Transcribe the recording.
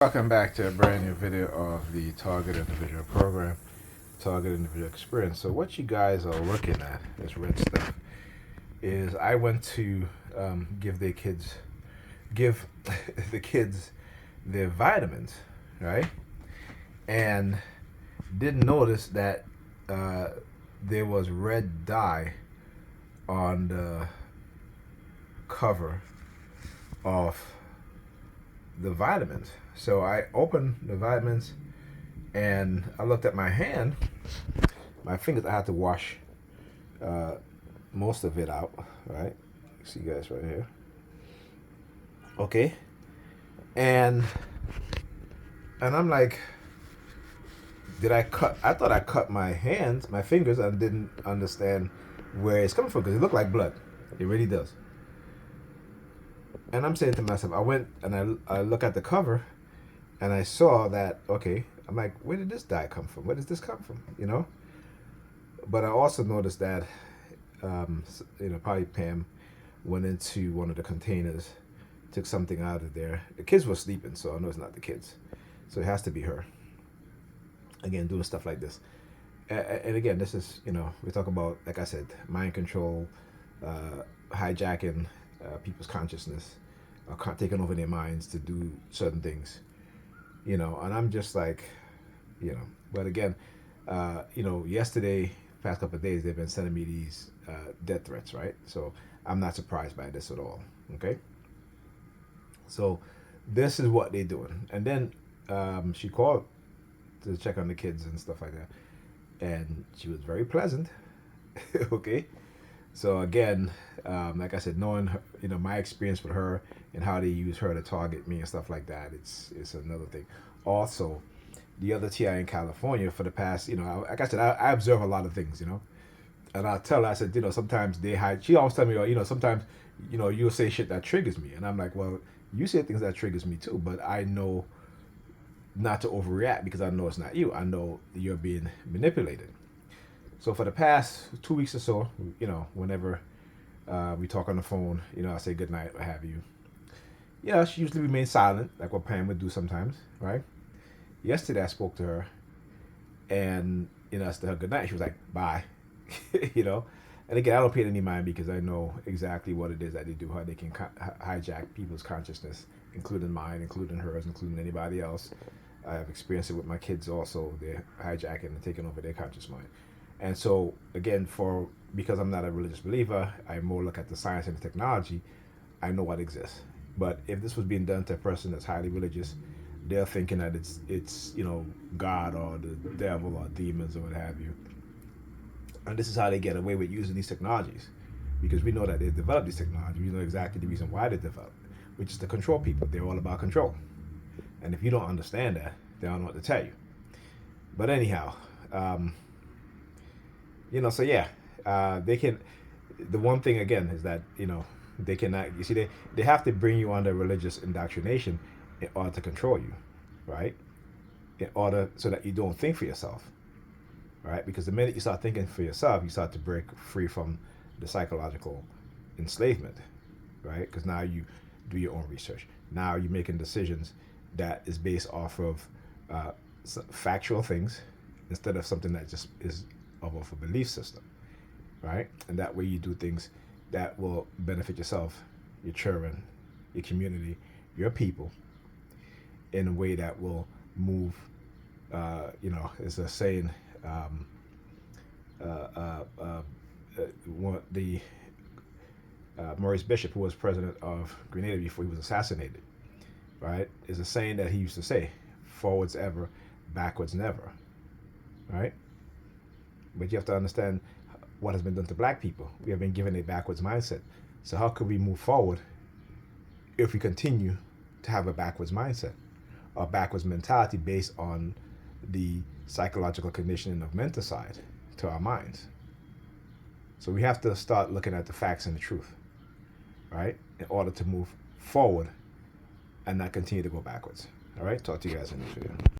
Welcome back to a brand new video of the Target Individual Program, Target Individual Experience. So what you guys are looking at, this red stuff, is I went to give the kids their vitamins, right? And didn't notice that there was red dye on the cover of the vitamins. So I opened the vitamins and I looked at my hand, my fingers. I had to wash most of it out, right? See you guys right here. Okay. And I'm like, did I cut? I thought I cut my hands, my fingers, and didn't understand where it's coming from because it looked like blood. It really does. And I'm saying to myself, I went and I look at the cover and I saw that, okay, I'm like, where did this dye come from? Where does this come from? You know? But I also noticed that, probably Pam went into one of the containers, took something out of there. The kids were sleeping, so I know it's not the kids. So it has to be her. Again, doing stuff like this. And again, this is, we talk about, like I said, mind control, hijacking people's consciousness, taking over their minds to do certain things, and I'm just like, but again, yesterday, past couple of days, they've been sending me these death threats, right? So I'm not surprised by this at all. Okay. So this is what they're doing. And then she called to check on the kids and stuff like that. And she was very pleasant. Okay. So again, like I said, knowing her, my experience with her and how they use her to target me and stuff like that, it's another thing. Also, the other TI in California for the past, like I said, I observe a lot of things, and I'll tell her, I said, sometimes they hide. She always tell me, sometimes, you'll say shit that triggers me, and I'm like, well, you say things that triggers me too, but I know not to overreact because I know it's not you. I know you're being manipulated. So for the past 2 weeks or so, whenever we talk on the phone, I say good night, what have you. She usually remains silent, like what Pam would do sometimes, right? Yesterday I spoke to her, and I said her good night. She was like, bye, And again, I don't pay it any mind because I know exactly what it is that they do, how they can hijack people's consciousness, including mine, including hers, including anybody else. I've experienced it with my kids also. They're hijacking and taking over their conscious mind. And so, again, because I'm not a religious believer, I more look at the science and the technology. I know what exists. But if this was being done to a person that's highly religious, they're thinking that it's God or the devil or demons or what have you. And this is how they get away with using these technologies, because we know that they developed these technologies. We know exactly the reason why they developed, which is to control people. They're all about control. And if you don't understand that, they don't know what to tell you. But anyhow, so yeah, they can. The one thing again is that they cannot. You see, they have to bring you under religious indoctrination in order to control you, right? In order so that you don't think for yourself, right? Because the minute you start thinking for yourself, you start to break free from the psychological enslavement, right? Because now you do your own research. Now you're making decisions that is based off of factual things instead of something that just is of a belief system, right? And that way you do things that will benefit yourself, your children, your community, your people, in a way that will move. It's a saying. The Maurice Bishop, who was president of Grenada before he was assassinated, right, is a saying that he used to say: "Forwards ever, backwards never." Right? But you have to understand what has been done to black people. We have been given a backwards mindset. So how could we move forward if we continue to have a backwards mindset, a backwards mentality based on the psychological conditioning of menticide to our minds? So we have to start looking at the facts and the truth, right, in order to move forward and not continue to go backwards. All right, talk to you guys in this video.